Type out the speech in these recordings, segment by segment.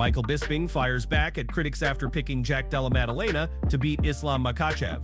Michael Bisping fires back at critics after picking Jack Della Maddalena to beat Islam Makhachev.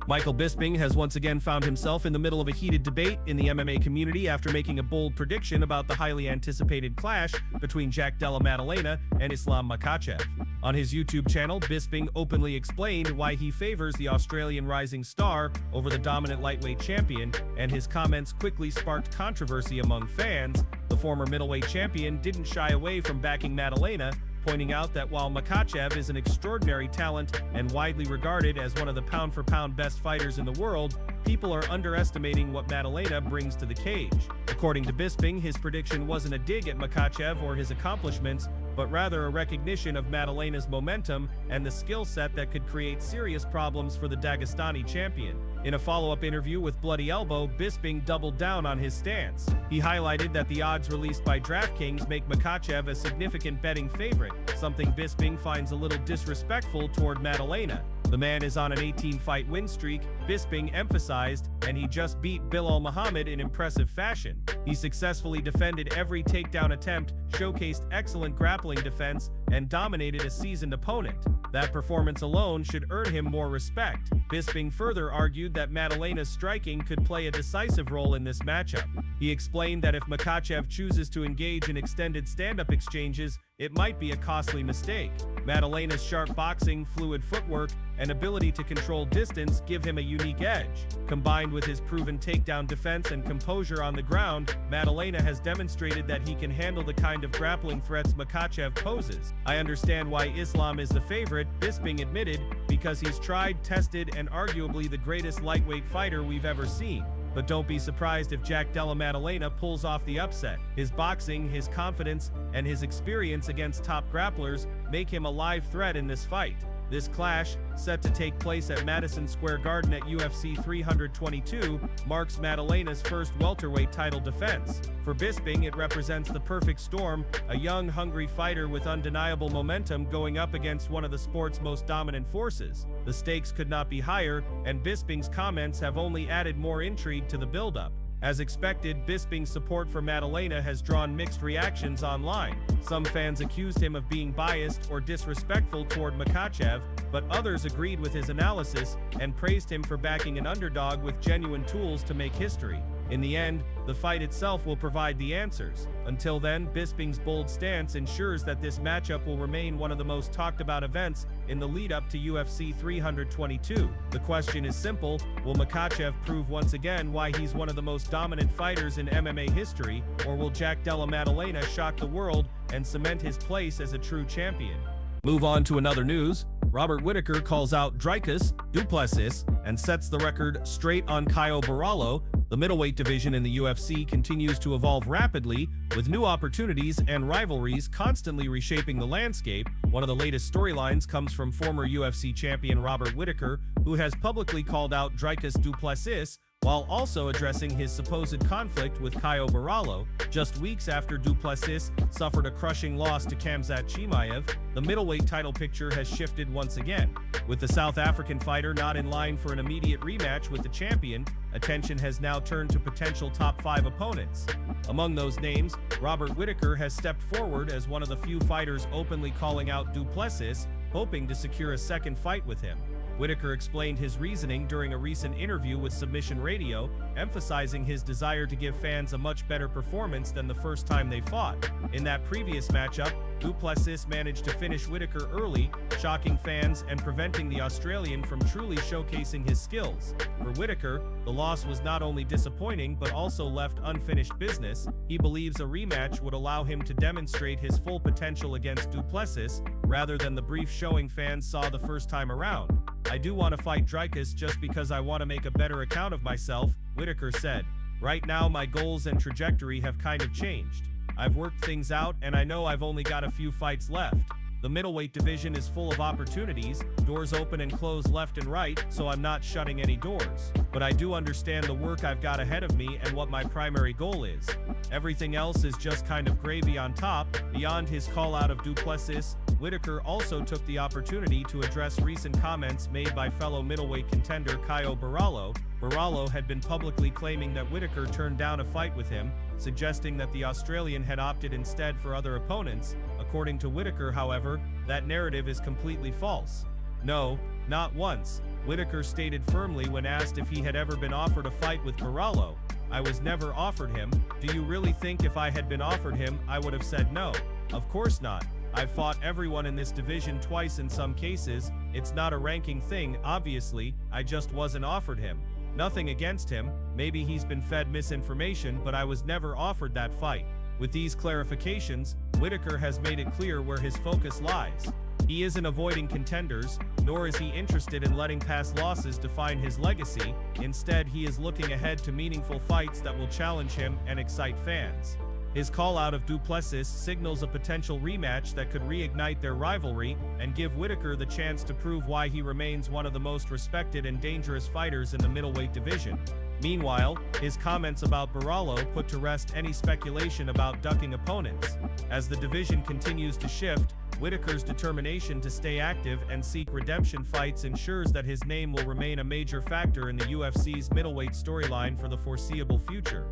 Michael Bisping has once again found himself in the middle of a heated debate in the MMA community after making a bold prediction about the highly anticipated clash between Jack Della Maddalena and Islam Makhachev. On his YouTube channel, Bisping openly explained why he favors the Australian rising star over the dominant lightweight champion, and his comments quickly sparked controversy among fans. The former middleweight champion didn't shy away from backing Maddalena, pointing out that while Makhachev is an extraordinary talent and widely regarded as one of the pound-for-pound best fighters in the world, people are underestimating what Maddalena brings to the cage. According to Bisping, his prediction wasn't a dig at Makhachev or his accomplishments, but rather a recognition of Maddalena's momentum and the skill set that could create serious problems for the Dagestani champion. In a follow-up interview with Bloody Elbow, Bisping doubled down on his stance. He highlighted that the odds released by DraftKings make Makhachev a significant betting favorite, something Bisping finds a little disrespectful toward Maddalena. The man is on an 18-fight win streak, Bisping emphasized, and he just beat Bilal Muhammad in impressive fashion. He successfully defended every takedown attempt, showcased excellent grappling defense, and dominated a seasoned opponent. That performance alone should earn him more respect. Bisping further argued that Maddalena's striking could play a decisive role in this matchup. He explained that if Makhachev chooses to engage in extended stand-up exchanges, it might be a costly mistake. Maddalena's sharp boxing, fluid footwork, and ability to control distance give him a unique edge. Combined with his proven takedown defense and composure on the ground, Maddalena has demonstrated that he can handle the kind of grappling threats Makhachev poses. I understand why Islam is the favorite, Bisping admitted, because he's tried, tested, and arguably the greatest lightweight fighter we've ever seen. But don't be surprised if Jack Della Maddalena pulls off the upset. His boxing, his confidence, and his experience against top grapplers make him a live threat in this fight. This clash, set to take place at Madison Square Garden at UFC 322, marks Maddalena's first welterweight title defense. For Bisping, it represents the perfect storm, a young, hungry fighter with undeniable momentum going up against one of the sport's most dominant forces. The stakes could not be higher, and Bisping's comments have only added more intrigue to the build-up. As expected, Bisping's support for Maddalena has drawn mixed reactions online. Some fans accused him of being biased or disrespectful toward Makhachev, but others agreed with his analysis and praised him for backing an underdog with genuine tools to make history. In the end, the fight itself will provide the answers. Until then, Bisping's bold stance ensures that this matchup will remain one of the most talked about events in the lead-up to UFC 322. The question is simple: will Makhachev prove once again why he's one of the most dominant fighters in MMA history, or will Jack Della Maddalena shock the world and cement his place as a true champion? Move on to another news. Robert Whittaker calls out Dricus du Plessis and sets the record straight on Caio Borralho. The middleweight division in the UFC continues to evolve rapidly, with new opportunities and rivalries constantly reshaping the landscape. One of the latest storylines comes from former UFC champion Robert Whittaker, who has publicly called out Dricus du Plessis, while also addressing his supposed conflict with Caio Borralho. Just weeks after du Plessis suffered a crushing loss to Khamzat Chimaev, the middleweight title picture has shifted once again. With the South African fighter not in line for an immediate rematch with the champion, attention has now turned to potential top 5 opponents. Among those names, Robert Whittaker has stepped forward as one of the few fighters openly calling out du Plessis, hoping to secure a second fight with him. Whittaker explained his reasoning during a recent interview with Submission Radio, emphasizing his desire to give fans a much better performance than the first time they fought. In that previous matchup, du Plessis managed to finish Whittaker early, shocking fans and preventing the Australian from truly showcasing his skills. For Whittaker, the loss was not only disappointing but also left unfinished business. He believes a rematch would allow him to demonstrate his full potential against du Plessis, rather than the brief showing fans saw the first time around. "I do want to fight Dricus just because I want to make a better account of myself," Whittaker said. "Right now my goals and trajectory have kind of changed. I've worked things out and I know I've only got a few fights left. The middleweight division is full of opportunities, doors open and close left and right, so I'm not shutting any doors. But I do understand the work I've got ahead of me and what my primary goal is. Everything else is just kind of gravy on top." Beyond his call out of du Plessis, Whittaker also took the opportunity to address recent comments made by fellow middleweight contender Caio Borralho. Borralho had been publicly claiming that Whittaker turned down a fight with him, suggesting that the Australian had opted instead for other opponents. According to Whittaker, however, that narrative is completely false. No, not once. Whittaker stated firmly when asked if he had ever been offered a fight with Barallo, "I was never offered him. Do you really think if I had been offered him, I would have said no? Of course not. I've fought everyone in this division twice in some cases. It's not a ranking thing, obviously, I just wasn't offered him. Nothing against him, maybe he's been fed misinformation, but I was never offered that fight." With these clarifications, Whittaker has made it clear where his focus lies. He isn't avoiding contenders, nor is he interested in letting past losses define his legacy. Instead, he is looking ahead to meaningful fights that will challenge him and excite fans. His call-out of Du Plessis signals a potential rematch that could reignite their rivalry and give Whittaker the chance to prove why he remains one of the most respected and dangerous fighters in the middleweight division. Meanwhile, his comments about Barallo put to rest any speculation about ducking opponents. As the division continues to shift, Whittaker's determination to stay active and seek redemption fights ensures that his name will remain a major factor in the UFC's middleweight storyline for the foreseeable future.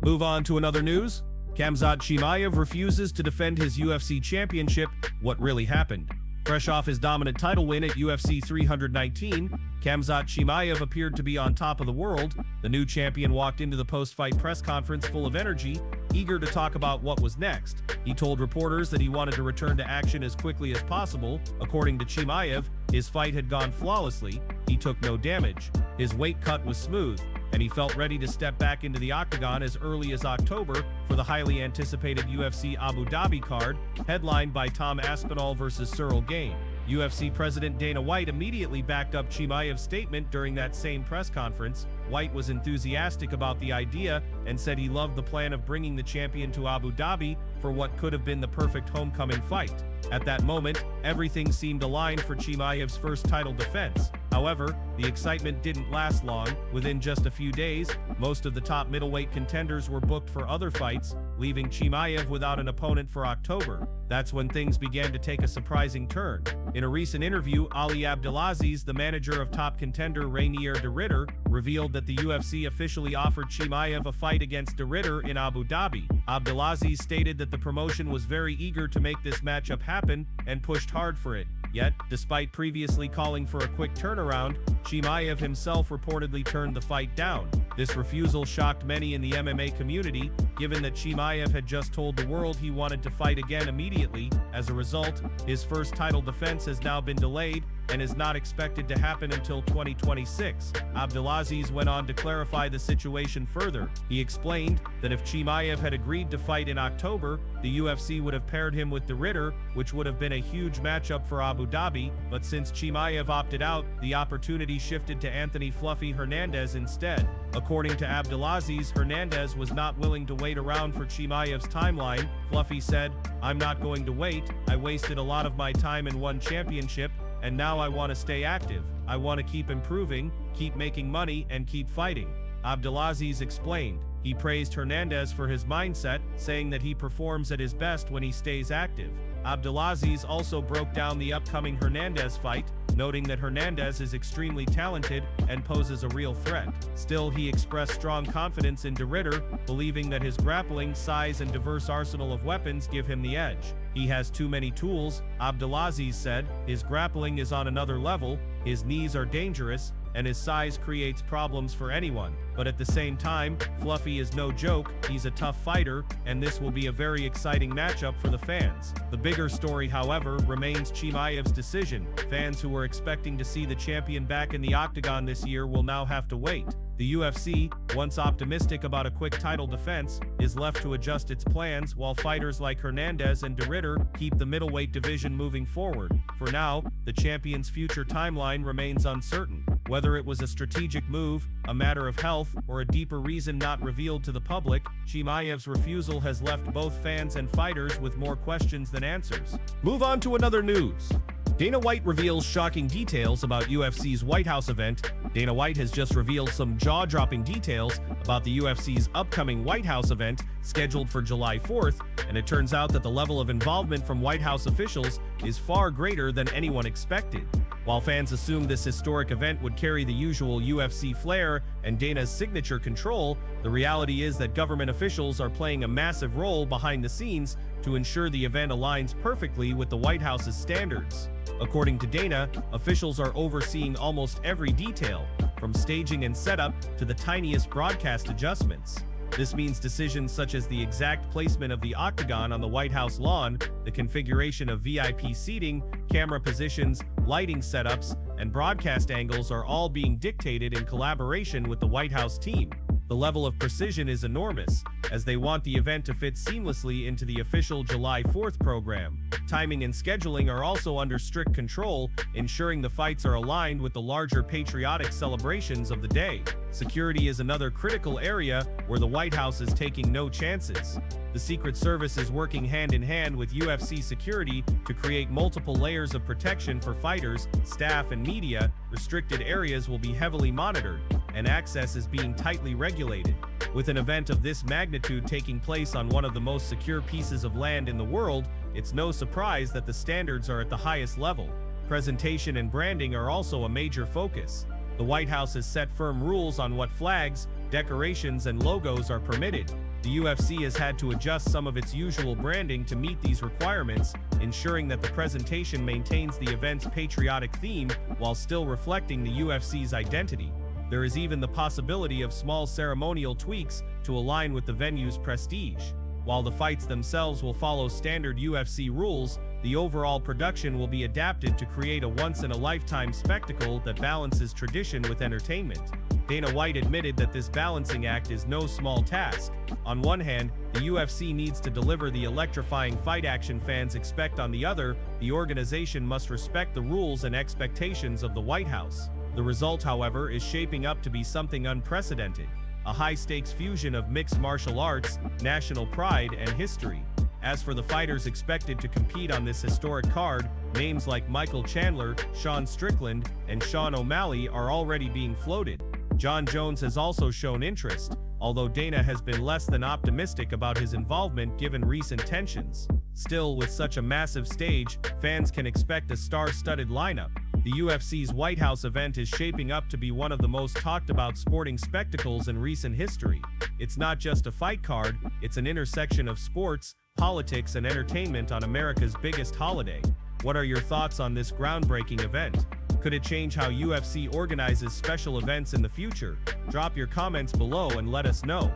Move on to another news. Khamzat Chimaev refuses to defend his UFC championship. What really happened? Fresh off his dominant title win at UFC 319, Khamzat Chimaev appeared to be on top of the world. The new champion walked into the post-fight press conference full of energy, eager to talk about what was next. He told reporters that he wanted to return to action as quickly as possible. According to Chimaev, his fight had gone flawlessly, he took no damage, his weight cut was smooth, and he felt ready to step back into the octagon as early as October for the highly anticipated UFC Abu Dhabi card, headlined by Tom Aspinall vs. Cyril Gane. UFC President Dana White immediately backed up Chimaev's statement during that same press conference. White was enthusiastic about the idea and said he loved the plan of bringing the champion to Abu Dhabi for what could have been the perfect homecoming fight. At that moment, everything seemed aligned for Chimaev's first title defense. However, the excitement didn't last long. Within just a few days, most of the top middleweight contenders were booked for other fights, leaving Chimaev without an opponent for October. That's when things began to take a surprising turn. In a recent interview, Ali Abdelaziz, the manager of top contender Rainier de Ridder, revealed that the UFC officially offered Chimaev a fight against de Ridder in Abu Dhabi. Abdelaziz stated that the promotion was very eager to make this matchup happen and pushed hard for it. Yet, despite previously calling for a quick turnaround, Chimaev himself reportedly turned the fight down. This refusal shocked many in the MMA community, given that Chimaev had just told the world he wanted to fight again immediately. As a result, his first title defense has now been delayed and is not expected to happen until 2026. Abdelaziz went on to clarify the situation further. He explained that if Chimaev had agreed to fight in October, the UFC would have paired him with de Ridder, which would have been a huge matchup for Abu Dhabi, but since Chimaev opted out, the opportunity shifted to Anthony "Fluffy" Hernandez instead. According to Abdelaziz, Hernandez was not willing to wait around for Chimaev's timeline. Fluffy said, "I'm not going to wait, I wasted a lot of my time in one championship, and now I want to stay active. I want to keep improving, keep making money, and keep fighting." Abdelaziz explained. He praised Hernandez for his mindset, saying that he performs at his best when he stays active. Abdelaziz also broke down the upcoming Hernandez fight, noting that Hernandez is extremely talented and poses a real threat. Still, he expressed strong confidence in de Ridder, believing that his grappling, size, and diverse arsenal of weapons give him the edge. "He has too many tools," Abdelaziz said. "His grappling is on another level, his knees are dangerous, and his size creates problems for anyone. But at the same time, Fluffy is no joke, he's a tough fighter, and this will be a very exciting matchup for the fans." The bigger story, however, remains Chimaev's decision. Fans who were expecting to see the champion back in the octagon this year will now have to wait. The UFC, once optimistic about a quick title defense, is left to adjust its plans, while fighters like Hernandez and de Ridder keep the middleweight division moving forward. For now, the champion's future timeline remains uncertain. Whether it was a strategic move, a matter of health, or a deeper reason not revealed to the public, Chimaev's refusal has left both fans and fighters with more questions than answers. Move on to another news. Dana White reveals shocking details about UFC's White House event. Dana White has just revealed some jaw-dropping details about the UFC's upcoming White House event scheduled for July 4th, and it turns out that the level of involvement from White House officials is far greater than anyone expected. While fans assumed this historic event would carry the usual UFC flair and Dana's signature control, the reality is that government officials are playing a massive role behind the scenes to ensure the event aligns perfectly with the White House's standards. According to Dana, officials are overseeing almost every detail, from staging and setup to the tiniest broadcast adjustments. This means decisions such as the exact placement of the octagon on the White House lawn, the configuration of VIP seating, camera positions, lighting setups, and broadcast angles are all being dictated in collaboration with the White House team. The level of precision is enormous, as they want the event to fit seamlessly into the official July 4th program. Timing and scheduling are also under strict control, ensuring the fights are aligned with the larger patriotic celebrations of the day. Security is another critical area where the White House is taking no chances. The Secret Service is working hand in hand with UFC security to create multiple layers of protection for fighters, staff, and media. Restricted areas will be heavily monitored, and access is being tightly regulated. With an event of this magnitude taking place on one of the most secure pieces of land in the world, it's no surprise that the standards are at the highest level. Presentation and branding are also a major focus. The White House has set firm rules on what flags, decorations, and logos are permitted. The UFC has had to adjust some of its usual branding to meet these requirements, ensuring that the presentation maintains the event's patriotic theme while still reflecting the UFC's identity. There is even the possibility of small ceremonial tweaks to align with the venue's prestige. While the fights themselves will follow standard UFC rules, the overall production will be adapted to create a once-in-a-lifetime spectacle that balances tradition with entertainment. Dana White admitted that this balancing act is no small task. On one hand, the UFC needs to deliver the electrifying fight action fans expect. On the other, the organization must respect the rules and expectations of the White House. The result, however, is shaping up to be something unprecedented. A high-stakes fusion of mixed martial arts, national pride, and history. As for the fighters expected to compete on this historic card, names like Michael Chandler, Sean Strickland, and Sean O'Malley are already being floated. Jon Jones has also shown interest, although Dana has been less than optimistic about his involvement given recent tensions. Still, with such a massive stage, fans can expect a star-studded lineup. The UFC's White House event is shaping up to be one of the most talked-about sporting spectacles in recent history. It's not just a fight card, it's an intersection of sports, politics, and entertainment on America's biggest holiday. What are your thoughts on this groundbreaking event? Could it change how UFC organizes special events in the future? Drop your comments below and let us know.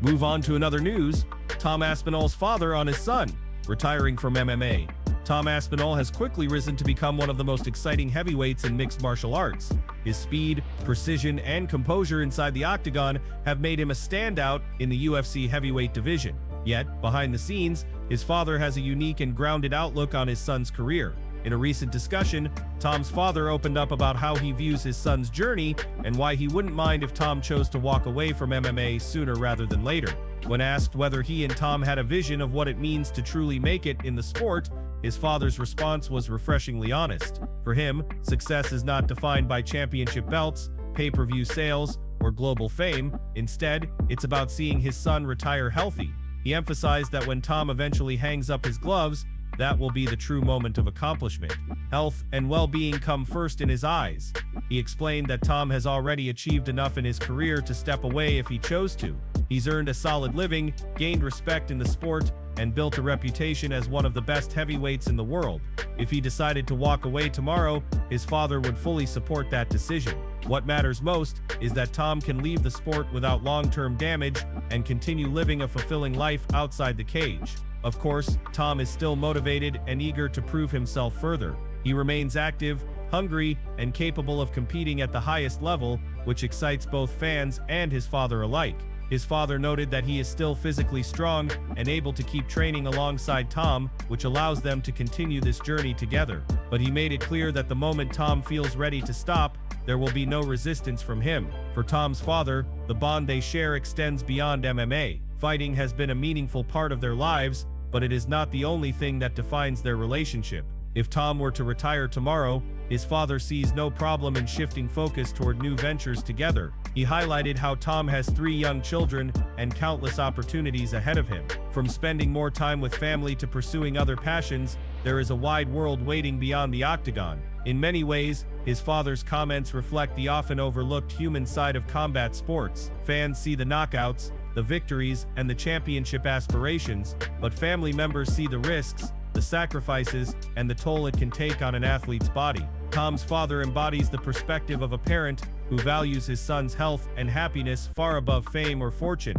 Move on to another news. Tom Aspinall's father on his son, retiring from MMA. Tom Aspinall has quickly risen to become one of the most exciting heavyweights in mixed martial arts. His speed, precision, and composure inside the octagon have made him a standout in the UFC heavyweight division. Yet, behind the scenes, his father has a unique and grounded outlook on his son's career. In a recent discussion, Tom's father opened up about how he views his son's journey and why he wouldn't mind if Tom chose to walk away from MMA sooner rather than later. When asked whether he and Tom had a vision of what it means to truly make it in the sport, his father's response was refreshingly honest. For him, success is not defined by championship belts, pay-per-view sales, or global fame. Instead, it's about seeing his son retire healthy. He emphasized that when Tom eventually hangs up his gloves, that will be the true moment of accomplishment. Health and well-being come first in his eyes. He explained that Tom has already achieved enough in his career to step away if he chose to. He's earned a solid living, gained respect in the sport, and built a reputation as one of the best heavyweights in the world. If he decided to walk away tomorrow, his father would fully support that decision. What matters most is that Tom can leave the sport without long-term damage and continue living a fulfilling life outside the cage. Of course, Tom is still motivated and eager to prove himself further. He remains active, hungry, and capable of competing at the highest level, which excites both fans and his father alike. His father noted that he is still physically strong and able to keep training alongside Tom, which allows them to continue this journey together. But he made it clear that the moment Tom feels ready to stop, there will be no resistance from him. For Tom's father, the bond they share extends beyond MMA. Fighting has been a meaningful part of their lives, but it is not the only thing that defines their relationship. If Tom were to retire tomorrow, his father sees no problem in shifting focus toward new ventures together. He highlighted how Tom has 3 young children and countless opportunities ahead of him. From spending more time with family to pursuing other passions, there is a wide world waiting beyond the octagon. In many ways, his father's comments reflect the often overlooked human side of combat sports. Fans see the knockouts, the victories, and the championship aspirations, but family members see the risks, the sacrifices, and the toll it can take on an athlete's body. Tom's father embodies the perspective of a parent who values his son's health and happiness far above fame or fortune.